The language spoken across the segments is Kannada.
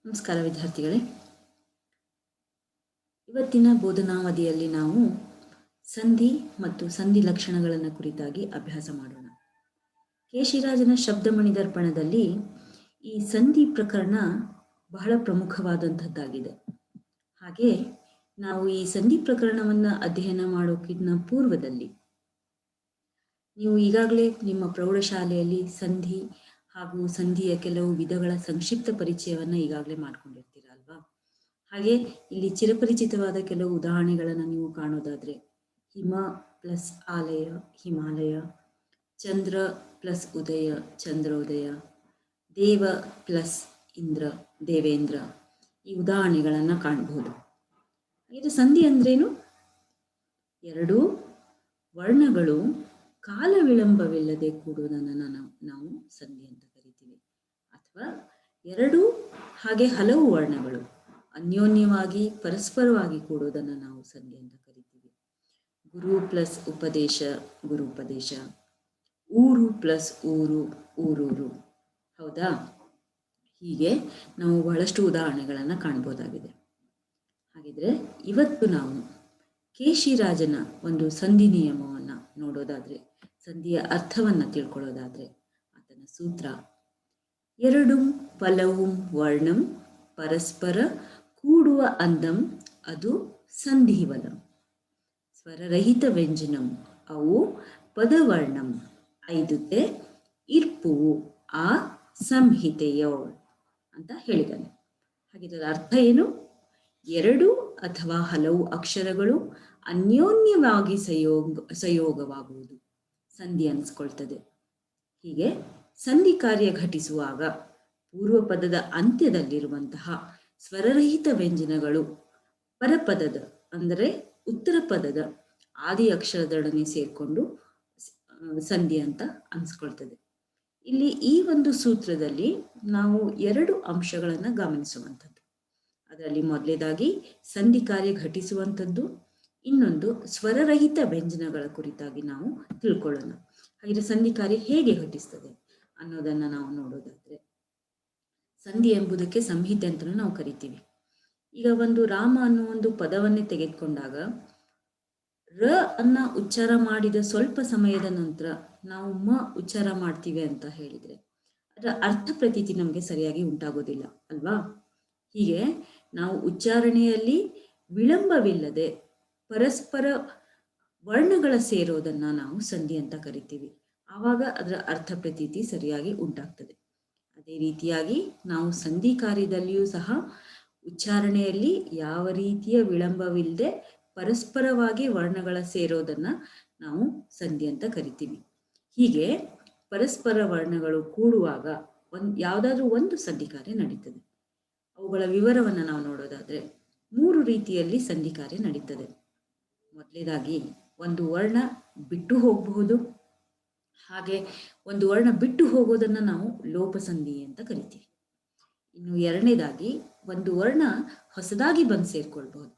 ನಮಸ್ಕಾರ ವಿದ್ಯಾರ್ಥಿಗಳೇ. ಇವತ್ತಿನ ಬೋಧನಾವಧಿಯಲ್ಲಿ ನಾವು ಸಂಧಿ ಮತ್ತು ಸಂಧಿ ಲಕ್ಷಣಗಳನ್ನು ಕುರಿತಾಗಿ ಅಭ್ಯಾಸ ಮಾಡೋಣ. ಕೇಶಿರಾಜನ ಶಬ್ದಮಣಿ ದರ್ಪಣದಲ್ಲಿ ಈ ಸಂಧಿ ಪ್ರಕರಣ ಬಹಳ ಪ್ರಮುಖವಾದಂಥದ್ದಾಗಿದೆ. ಹಾಗೆ ನಾವು ಈ ಸಂಧಿ ಪ್ರಕರಣವನ್ನು ಅಧ್ಯಯನ ಮಾಡೋಕ್ಕಿಂತ ಪೂರ್ವದಲ್ಲಿ ನೀವು ಈಗಾಗಲೇ ನಿಮ್ಮ ಪ್ರೌಢಶಾಲೆಯಲ್ಲಿ ಸಂಧಿ ಹಾಗೂ ಸಂಧಿಯ ಕೆಲವು ವಿಧಗಳ ಸಂಕ್ಷಿಪ್ತ ಪರಿಚಯವನ್ನು ಈಗಾಗಲೇ ಮಾಡ್ಕೊಂಡಿರ್ತೀರ ಅಲ್ವಾ? ಹಾಗೆ ಇಲ್ಲಿ ಚಿರಪರಿಚಿತವಾದ ಕೆಲವು ಉದಾಹರಣೆಗಳನ್ನು ನೀವು ಕಾಣೋದಾದ್ರೆ, ಹಿಮ ಪ್ಲಸ್ ಆಲಯ ಹಿಮಾಲಯ, ಚಂದ್ರ ಪ್ಲಸ್ ಉದಯ ಚಂದ್ರೋದಯ, ದೇವ ಪ್ಲಸ್ ಇಂದ್ರ ದೇವೇಂದ್ರ, ಈ ಉದಾಹರಣೆಗಳನ್ನು ಕಾಣಬಹುದು. ಇದು ಸಂಧಿ ಅಂದ್ರೇನು? ಎರಡು ವರ್ಣಗಳು ಕಾಲ ವಿಳಂಬವಿಲ್ಲದೆ ಕೂಡುವುದನ್ನು ನಾವು ಸಂಧಿ ಅಂತ ಕರಿತೀವಿ. ಅಥವಾ ಎರಡು ಹಾಗೆ ಹಲವು ವರ್ಣಗಳು ಅನ್ಯೋನ್ಯವಾಗಿ ಪರಸ್ಪರವಾಗಿ ಕೂಡುವುದನ್ನು ನಾವು ಸಂಧಿ ಅಂತ ಕರಿತೀವಿ. ಗುರು ಪ್ಲಸ್ ಉಪದೇಶ ಗುರುಪದೇಶ, ಊರು ಪ್ಲಸ್ ಊರು ಊರೂರು. ಹೌದಾ? ಹೀಗೆ ನಾವು ಬಹಳಷ್ಟು ಉದಾಹರಣೆಗಳನ್ನು ಕಾಣ್ಬೋದಾಗಿದೆ. ಹಾಗಿದ್ರೆ ಇವತ್ತು ನಾವು ಕೇಶಿರಾಜನ ಒಂದು ಸಂಧಿ ನಿಯಮವನ್ನು ನೋಡೋದಾದ್ರೆ, ಸಂಧಿಯ ಅರ್ಥವನ್ನು ತಿಳ್ಕೊಳ್ಳೋದಾದ್ರೆ, ಆತನ ಸೂತ್ರ ಎರಡುಂ ಫಲವುಂ ವರ್ಣಂ ಪರಸ್ಪರ ಕೂಡುವ ಅಂದಂ ಅದು ಸಂಧಿವಲಂ. ಸ್ವರರಹಿತ ವ್ಯಂಜನಂ ಅವು ಪದವರ್ಣಂ ಐದುತೆ ಇರ್ಪುವು ಆ ಸಂಹಿತೆಯೋಳ್ ಅಂತ ಹೇಳಿದ್ದಾನೆ. ಹಾಗಿದ್ರೆ ಅರ್ಥ ಏನು? ಎರಡು ಅಥವಾ ಹಲವು ಅಕ್ಷರಗಳು ಅನ್ಯೋನ್ಯವಾಗಿ ಸಂಯೋಗವಾಗುವುದು ಸಂಧಿ ಅನಿಸ್ಕೊಳ್ತದೆ. ಹೀಗೆ ಸಂಧಿ ಕಾರ್ಯ ಘಟಿಸುವಾಗ ಪೂರ್ವ ಪದದ ಅಂತ್ಯದಲ್ಲಿರುವಂತಹ ಸ್ವರರಹಿತ ವ್ಯಂಜನಗಳು ಪರಪದದ ಅಂದರೆ ಉತ್ತರ ಪದದ ಆದಿ ಅಕ್ಷರದೊಡನೆ ಸೇರ್ಕೊಂಡು ಸಂಧಿ ಅಂತ ಅನಿಸ್ಕೊಳ್ತದೆ. ಇಲ್ಲಿ ಈ ಒಂದು ಸೂತ್ರದಲ್ಲಿ ನಾವು ಎರಡು ಅಂಶಗಳನ್ನು ಗಮನಿಸುವಂಥದ್ದು. ಅದರಲ್ಲಿ ಮೊದಲೇದಾಗಿ ಸಂಧಿ ಕಾರ್ಯ ಘಟಿಸುವಂಥದ್ದು, ಇನ್ನೊಂದು ಸ್ವರರಹಿತ ವ್ಯಂಜನಗಳ ಕುರಿತಾಗಿ ನಾವು ತಿಳ್ಕೊಳ್ಳೋಣ. ಹಾಗೆ ಸಂಧಿ ಕಾರ್ಯ ಹೇಗೆ ಘಟಿಸ್ತದೆ ಅನ್ನೋದನ್ನ ನಾವು ನೋಡೋದಾದ್ರೆ, ಸಂಧಿ ಎಂಬುದಕ್ಕೆ ಸಂಹಿತೆ ಅಂತ ನಾವು ಕರಿತೀವಿ. ಈಗ ಒಂದು ರಾಮ ಅನ್ನೋ ಒಂದು ಪದವನ್ನೇ ತೆಗೆದುಕೊಂಡಾಗ ರ ಅನ್ನ ಉಚ್ಚಾರ ಮಾಡಿದ ಸ್ವಲ್ಪ ಸಮಯದ ನಂತರ ನಾವು ಮ ಉಚ್ಚಾರ ಮಾಡ್ತೀವಿ ಅಂತ ಹೇಳಿದ್ರೆ ಅದರ ಅರ್ಥ ಪ್ರತೀತಿ ನಮಗೆ ಸರಿಯಾಗಿ ಉಂಟಾಗೋದಿಲ್ಲ ಅಲ್ವಾ? ಹೀಗೆ ನಾವು ಉಚ್ಚಾರಣೆಯಲ್ಲಿ ವಿಳಂಬವಿಲ್ಲದೆ ಪರಸ್ಪರ ವರ್ಣಗಳ ಸೇರೋದನ್ನ ನಾವು ಸಂಧಿ ಅಂತ ಕರಿತೀವಿ. ಆವಾಗ ಅದರ ಅರ್ಥ ಪ್ರತೀತಿ ಸರಿಯಾಗಿ ಉಂಟಾಗ್ತದೆ. ಅದೇ ರೀತಿಯಾಗಿ ನಾವು ಸಂಧಿ ಕಾರ್ಯದಲ್ಲಿಯೂ ಸಹ ಉಚ್ಚಾರಣೆಯಲ್ಲಿ ಯಾವ ರೀತಿಯ ವಿಳಂಬವಿಲ್ಲದೆ ಪರಸ್ಪರವಾಗಿ ವರ್ಣಗಳ ಸೇರೋದನ್ನ ನಾವು ಸಂಧಿ ಅಂತ ಕರಿತೀವಿ. ಹೀಗೆ ಪರಸ್ಪರ ವರ್ಣಗಳು ಕೂಡುವಾಗ ಯಾವುದಾದ್ರೂ ಒಂದು ಸಂಧಿ ಕಾರ್ಯ ನಡೀತದೆ. ಅವುಗಳ ವಿವರವನ್ನು ನಾವು ನೋಡೋದಾದ್ರೆ 3 ರೀತಿಯಲ್ಲಿ ಸಂಧಿ ಕಾರ್ಯ ನಡೀತದೆ. ಮೊದಲೇದಾಗಿ ಒಂದು ವರ್ಣ ಬಿಟ್ಟು ಹೋಗಬಹುದು. ಹಾಗೆ ಒಂದು ವರ್ಣ ಬಿಟ್ಟು ಹೋಗೋದನ್ನ ನಾವು ಲೋಪಸಂಧಿ ಅಂತ ಕರಿತೀವಿ. ಇನ್ನು ಎರಡನೇದಾಗಿ ಒಂದು ವರ್ಣ ಹೊಸದಾಗಿ ಬಂದು ಸೇರ್ಕೊಳ್ಬಹುದು.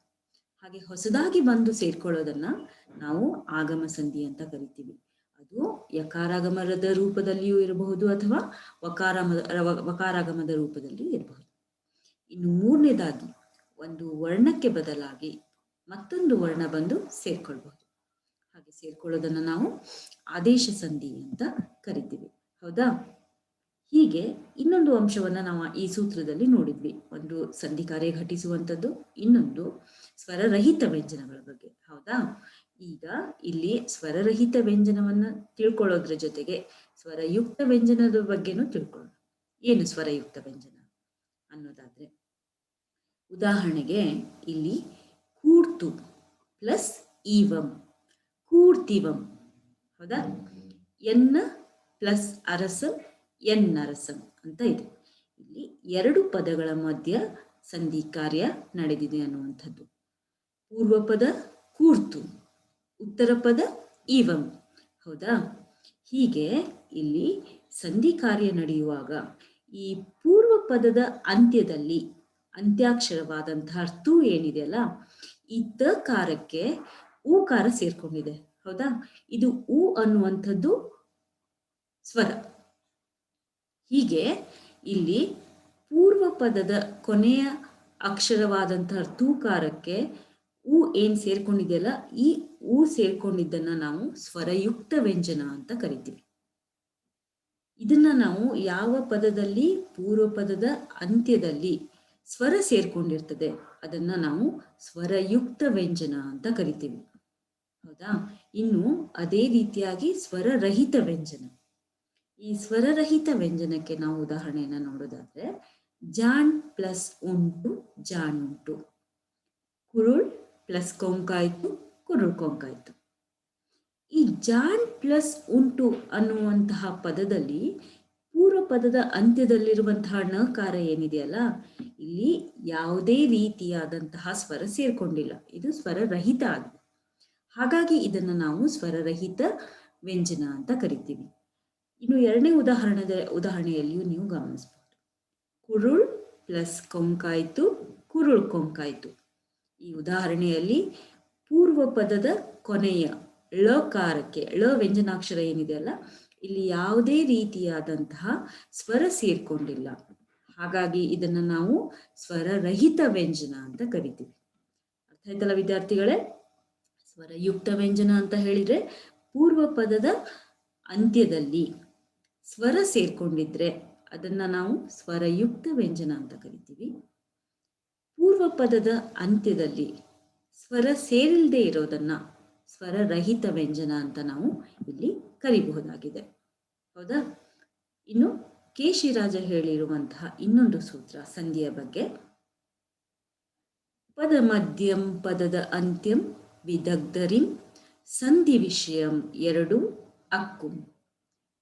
ಹಾಗೆ ಹೊಸದಾಗಿ ಬಂದು ಸೇರ್ಕೊಳ್ಳೋದನ್ನ ನಾವು ಆಗಮ ಸಂಧಿ ಅಂತ ಕರಿತೀವಿ. ಅದು ಯಕಾರಾಗಮದ ರೂಪದಲ್ಲಿಯೂ ಇರಬಹುದು ಅಥವಾ ವಕಾರಾಗಮದ ರೂಪದಲ್ಲಿಯೂ ಇರಬಹುದು. ಇನ್ನು ಮೂರನೇದಾಗಿ ಒಂದು ವರ್ಣಕ್ಕೆ ಬದಲಾಗಿ ಮತ್ತೊಂದು ವರ್ಣ ಬಂದು ಸೇರ್ಕೊಳ್ಬಹುದು. ಹಾಗೆ ಸೇರ್ಕೊಳ್ಳೋದನ್ನ ನಾವು ಆದೇಶ ಸಂಧಿ ಅಂತ ಕರಿತೀವಿ. ಹೌದಾ? ಹೀಗೆ ಇನ್ನೊಂದು ಅಂಶವನ್ನ ನಾವು ಈ ಸೂತ್ರದಲ್ಲಿ ನೋಡಿದ್ವಿ. ಒಂದು ಸಂಧಿ ಕಾರ್ಯ ಘಟಿಸುವಂಥದ್ದು, ಇನ್ನೊಂದು ಸ್ವರರಹಿತ ವ್ಯಂಜನಗಳ ಬಗ್ಗೆ. ಹೌದಾ? ಈಗ ಇಲ್ಲಿ ಸ್ವರರಹಿತ ವ್ಯಂಜನವನ್ನ ತಿಳ್ಕೊಳ್ಳೋದ್ರ ಜೊತೆಗೆ ಸ್ವರಯುಕ್ತ ವ್ಯಂಜನದ ಬಗ್ಗೆನೂ ತಿಳ್ಕೊಳ್ಳೋಣ. ಏನು ಸ್ವರಯುಕ್ತ ವ್ಯಂಜನ ಅನ್ನೋದಾದ್ರೆ, ಉದಾಹರಣೆಗೆ ಇಲ್ಲಿ ಕೂರ್ತು ಪ್ಲಸ್ ಈವಂ ಕೂರ್ತಿವಂ. ಹೌದಾ? ಎನ್ನ ಪ್ಲಸ್ ಅರಸಂ ಎನ್ನರಸಂ ಅಂತ ಇದೆ. ಇಲ್ಲಿ ಎರಡು ಪದಗಳ ಮಧ್ಯ ಸಂಧಿ ಕಾರ್ಯ ನಡೆದಿದೆ ಅನ್ನುವಂಥದ್ದು. ಪೂರ್ವ ಪದ ಕೂರ್ತು, ಉತ್ತರ ಪದ ಈವಂ. ಹೌದಾ? ಹೀಗೆ ಇಲ್ಲಿ ಸಂಧಿ ಕಾರ್ಯ ನಡೆಯುವಾಗ ಈ ಪೂರ್ವ ಪದದ ಅಂತ್ಯದಲ್ಲಿ ಅಂತ್ಯಾಕ್ಷರವಾದಂತಹ ತು ಏನಿದೆಯಲ್ಲ, ಈ ತಕಾರಕ್ಕೆ ಊಕಾರ ಸೇರ್ಕೊಂಡಿದೆ. ಹೌದಾ? ಇದು ಉ ಅನ್ನುವಂಥದ್ದು ಸ್ವರ. ಹೀಗೆ ಇಲ್ಲಿ ಪೂರ್ವ ಪದದ ಕೊನೆಯ ಅಕ್ಷರವಾದಂತಹ ತೂಕಾರಕ್ಕೆ ಉ ಏನ್ ಸೇರ್ಕೊಂಡಿದೆಯಲ್ಲ, ಈ ಉ ಸೇರ್ಕೊಂಡಿದ್ದನ್ನ ನಾವು ಸ್ವರಯುಕ್ತ ವ್ಯಂಜನ ಅಂತ ಕರಿತೀವಿ. ಇದನ್ನ ನಾವು ಯಾವ ಪದದಲ್ಲಿ ಪೂರ್ವ ಪದದ ಅಂತ್ಯದಲ್ಲಿ ಸ್ವರ ಸೇರ್ಕೊಂಡಿರ್ತದೆ ಅದನ್ನ ನಾವು ಸ್ವರಯುಕ್ತ ವ್ಯಂಜನ ಅಂತ ಕರಿತೀವಿ. ಹೌದಾ? ಇನ್ನು ಅದೇ ರೀತಿಯಾಗಿ ಸ್ವರರಹಿತ ವ್ಯಂಜನ. ಈ ಸ್ವರರಹಿತ ವ್ಯಂಜನಕ್ಕೆ ನಾವು ಉದಾಹರಣೆಯನ್ನ ನೋಡೋದಾದ್ರೆ, ಜಾಣ್ ಪ್ಲಸ್ ಉಂಟು ಜಾಣುಂಟು, ಕುರುಳ್ ಪ್ಲಸ್ ಕೊಂಕಾಯ್ತು ಕುರುಳ್ ಕೊಂಕಾಯ್ತು. ಈ ಜಾಣ್ ಪ್ಲಸ್ ಉಂಟು ಅನ್ನುವಂತಹ ಪದದಲ್ಲಿ ಪೂರ್ವ ಪದದ ಅಂತ್ಯದಲ್ಲಿರುವಂತಹ ಣಕಾರ ಏನಿದೆಯಲ್ಲ, ಇಲ್ಲಿ ಯಾವುದೇ ರೀತಿಯಾದಂತಹ ಸ್ವರ ಸೇರ್ಕೊಂಡಿಲ್ಲ. ಇದು ಸ್ವರರಹಿತ ಆಗಿದೆ. ಹಾಗಾಗಿ ಇದನ್ನ ನಾವು ಸ್ವರರಹಿತ ವ್ಯಂಜನ ಅಂತ ಕರಿತೀವಿ. ಇನ್ನು ಎರಡನೇ ಉದಾಹರಣೆಯಲ್ಲಿಯೂ ನೀವು ಗಮನಿಸಬಹುದು. ಕುರುಳ್ ಪ್ಲಸ್ ಕೊಂಕಾಯ್ತು ಕುರುಳ್ ಕೊಂಕಾಯ್ತು. ಈ ಉದಾಹರಣೆಯಲ್ಲಿ ಪೂರ್ವ ಪದದ ಕೊನೆಯ ಳಕಾರಕ್ಕೆ ಳ ವ್ಯಂಜನಾಕ್ಷರ ಏನಿದೆಯಲ್ಲ, ಇಲ್ಲಿ ಯಾವುದೇ ರೀತಿಯಾದಂತಹ ಸ್ವರ ಸೇರ್ಕೊಂಡಿಲ್ಲ. ಹಾಗಾಗಿ ಇದನ್ನ ನಾವು ಸ್ವರರಹಿತ ವ್ಯಂಜನ ಅಂತ ಕರಿತೀವಿ. ಅರ್ಥ ಆಯ್ತಲ್ಲ ವಿದ್ಯಾರ್ಥಿಗಳೇ? ಸ್ವರಯುಕ್ತ ವ್ಯಂಜನ ಅಂತ ಹೇಳಿದ್ರೆ ಪೂರ್ವ ಪದದ ಅಂತ್ಯದಲ್ಲಿ ಸ್ವರ ಸೇರ್ಕೊಂಡಿದ್ರೆ ಅದನ್ನ ನಾವು ಸ್ವರಯುಕ್ತ ವ್ಯಂಜನ ಅಂತ ಕರಿತೀವಿ. ಪೂರ್ವ ಪದದ ಅಂತ್ಯದಲ್ಲಿ ಸ್ವರ ಸೇರಿಲ್ಲದೆ ಇರೋದನ್ನ ಸ್ವರರಹಿತ ವ್ಯಂಜನ ಅಂತ ನಾವು ಇಲ್ಲಿ ಕರಿಬಹುದಾಗಿದೆ. ಹೌದಾ? ಇನ್ನು ಕೇಶಿರಾಜ ಹೇಳಿರುವಂತಹ ಇನ್ನೊಂದು ಸೂತ್ರ ಸಂಧಿಯ ಬಗ್ಗೆ. ಪದ ಮಧ್ಯಂ ಪದದ ಅಂತ್ಯಂ ವಿದಗ್ಧರಿಂ ಸಂಧಿ ವಿಷಯಂ ಎರಡು ಅಕ್ಕುಂ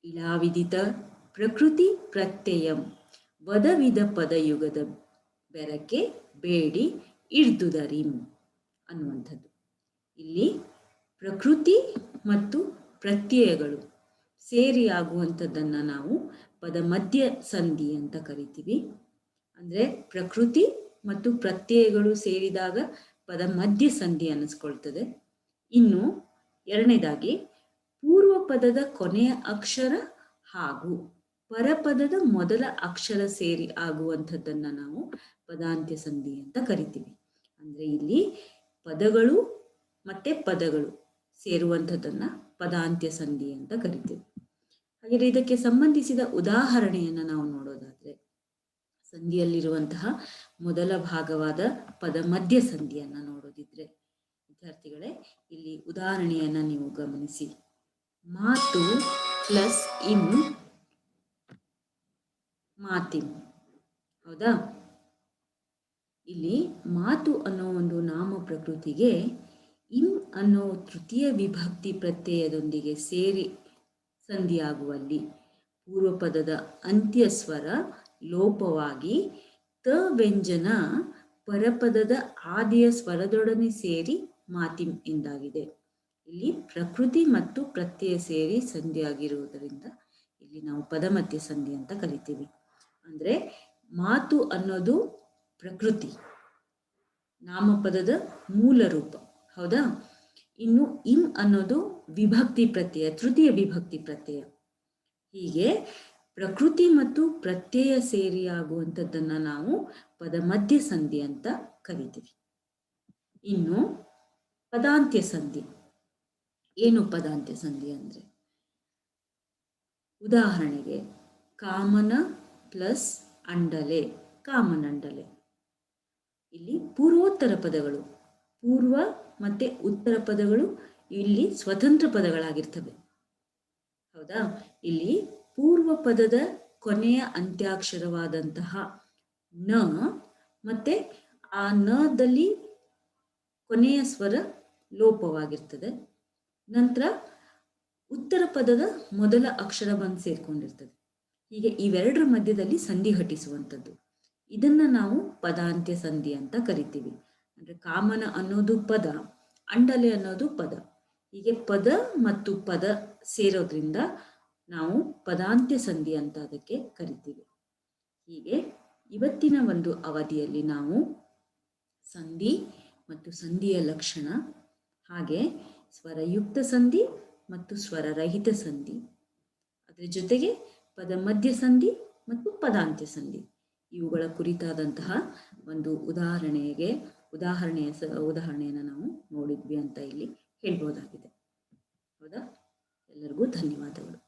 ಇಳಾವಿದಿತ ಪ್ರಕೃತಿ ಪ್ರತ್ಯಯಂ ವದವಿದ ಪದಯುಗದ ಬೆರಕೆ ಬೇಡಿ ಇಡ್ದುದರಿಂ ಅನ್ನುವಂಥದ್ದು. ಇಲ್ಲಿ ಪ್ರಕೃತಿ ಮತ್ತು ಪ್ರತ್ಯಯಗಳು ಸೇರಿ ಆಗುವಂಥದ್ದನ್ನ ನಾವು ಪದ ಮಧ್ಯ ಸಂಧಿ ಅಂತ ಕರಿತೀವಿ. ಅಂದ್ರೆ ಪ್ರಕೃತಿ ಮತ್ತು ಪ್ರತ್ಯಯಗಳು ಸೇರಿದಾಗ ಪದ ಮಧ್ಯ ಸಂಧಿ ಅನ್ನಿಸ್ಕೊಳ್ತದೆ. ಇನ್ನು ಎರಡನೇದಾಗಿ ಪೂರ್ವ ಪದದ ಕೊನೆಯ ಅಕ್ಷರ ಹಾಗೂ ಪರಪದದ ಮೊದಲ ಅಕ್ಷರ ಸೇರಿ ಆಗುವಂಥದ್ದನ್ನ ನಾವು ಪದಾಂತ್ಯ ಸಂಧಿ ಅಂತ ಕರಿತೀವಿ. ಅಂದ್ರೆ ಇಲ್ಲಿ ಪದಗಳು ಮತ್ತೆ ಪದಗಳು ಸೇರುವಂಥದ್ದನ್ನ ಪದಾಂತ್ಯ ಸಂಧಿ ಅಂತ ಕರಿತೀವಿ. ಹಾಗೆ ಇದಕ್ಕೆ ಸಂಬಂಧಿಸಿದ ಉದಾಹರಣೆಯನ್ನ ನಾವು ನೋಡೋದಾದ್ರೆ, ಸಂಧಿಯಲ್ಲಿರುವಂತಹ ಮೊದಲ ಭಾಗವಾದ ಪದ ಮಧ್ಯ ಸಂಧಿಯನ್ನ ನೋಡೋದಿದ್ರೆ ವಿದ್ಯಾರ್ಥಿಗಳೇ, ಇಲ್ಲಿ ಉದಾಹರಣೆಯನ್ನ ನೀವು ಗಮನಿಸಿ. ಮಾತು ಪ್ಲಸ್ ಇಂ ಮಾತಿಂ. ಹೌದಾ? ಇಲ್ಲಿ ಮಾತು ಅನ್ನೋ ಒಂದು ನಾಮ ಪ್ರಕೃತಿಗೆ ಇಂ ಅನ್ನೋ ತೃತೀಯ ವಿಭಕ್ತಿ ಪ್ರತ್ಯಯದೊಂದಿಗೆ ಸೇರಿ ಸಂಧಿಯಾಗುವಲ್ಲಿ ಪೂರ್ವ ಪದದ ಅಂತ್ಯ ಸ್ವರ ಲೋಪವಾಗಿ ತ ವ್ಯಂಜನ ಪರಪದದ ಆದಿಯ ಸ್ವರದೊಡನೆ ಸೇರಿ ಮಾತಿಂ ಎಂದಾಗಿದೆ. ಇಲ್ಲಿ ಪ್ರಕೃತಿ ಮತ್ತು ಪ್ರತ್ಯಯ ಸೇರಿ ಸಂಧಿಯಾಗಿರುವುದರಿಂದ ಇಲ್ಲಿ ನಾವು ಪದಮಧ್ಯ ಸಂಧಿ ಅಂತ ಕರಿತೀವಿ. ಅಂದ್ರೆ ಮಾತು ಅನ್ನೋದು ಪ್ರಕೃತಿ, ನಾಮಪದದ ಮೂಲ ರೂಪ. ಹೌದಾ? ಇನ್ನು ಇಂ ಅನ್ನೋದು ವಿಭಕ್ತಿ ಪ್ರತ್ಯಯ, ತೃತೀಯ ವಿಭಕ್ತಿ ಪ್ರತ್ಯಯ. ಹೀಗೆ ಪ್ರಕೃತಿ ಮತ್ತು ಪ್ರತ್ಯಯ ಸೇರಿ ಆಗುವಂಥದ್ದನ್ನ ನಾವು ಪದ ಮಧ್ಯ ಸಂಧಿ ಅಂತ ಕರಿತೀವಿ. ಇನ್ನು ಪದಾಂತ್ಯ ಸಂಧಿ. ಏನು ಪದಾಂತ್ಯ ಸಂಧಿ ಅಂದ್ರೆ, ಉದಾಹರಣೆಗೆ ಕಾಮನ ಪ್ಲಸ್ ಅಂಡಲೆ ಕಾಮನಂಡಲೆ. ಇಲ್ಲಿ ಪೂರ್ವೋತ್ತರ ಪದಗಳು, ಪೂರ್ವ ಮತ್ತೆ ಉತ್ತರ ಪದಗಳು ಇಲ್ಲಿ ಸ್ವತಂತ್ರ ಪದಗಳಾಗಿರ್ತವೆ. ಹೌದಾ? ಇಲ್ಲಿ ಪೂರ್ವ ಪದದ ಕೊನೆಯ ಅಂತ್ಯಾಕ್ಷರವಾದಂತಹ ನ ಮತ್ತೆ ಆ ನದಲ್ಲಿ ಕೊನೆಯ ಸ್ವರ ಲೋಪವಾಗಿರ್ತದೆ. ನಂತರ ಉತ್ತರ ಪದದ ಮೊದಲ ಅಕ್ಷರ ಬಂದು ಸೇರ್ಕೊಂಡಿರ್ತದೆ. ಹೀಗೆ ಇವೆರಡರ ಮಧ್ಯದಲ್ಲಿ ಸಂಧಿ ಘಟಿಸುವಂಥದ್ದು. ಇದನ್ನ ನಾವು ಪದಾಂತ್ಯ ಸಂಧಿ ಅಂತ ಕರಿತೀವಿ. ಅಂದ್ರೆ ಕಾಮನ ಅನ್ನೋದು ಪದ, ಅಂಡಲೆ ಅನ್ನೋದು ಪದ. ಹೀಗೆ ಪದ ಮತ್ತು ಪದ ಸೇರೋದ್ರಿಂದ ನಾವು ಪದಾಂತ್ಯ ಸಂಧಿ ಅಂತ ಅದಕ್ಕೆ ಕರಿತೀವಿ. ಹೀಗೆ ಇವತ್ತಿನ ಒಂದು ಅವಧಿಯಲ್ಲಿ ನಾವು ಸಂಧಿ ಮತ್ತು ಸಂಧಿಯ ಲಕ್ಷಣ, ಹಾಗೆ ಸ್ವರಯುಕ್ತ ಸಂಧಿ ಮತ್ತು ಸ್ವರರಹಿತ ಸಂಧಿ, ಅದರ ಜೊತೆಗೆ ಪದ ಮಧ್ಯ ಸಂಧಿ ಮತ್ತು ಪದಾಂತ್ಯ ಸಂಧಿ, ಇವುಗಳ ಕುರಿತಾದಂತಹ ಒಂದು ಉದಾಹರಣೆಯನ್ನು ನಾವು ನೋಡಿದ್ವಿ ಅಂತ ಇಲ್ಲಿ ಹೇಳ್ಬೋದಾಗಿದೆ. ಹೌದಾ? ಎಲ್ಲರಿಗೂ ಧನ್ಯವಾದಗಳು.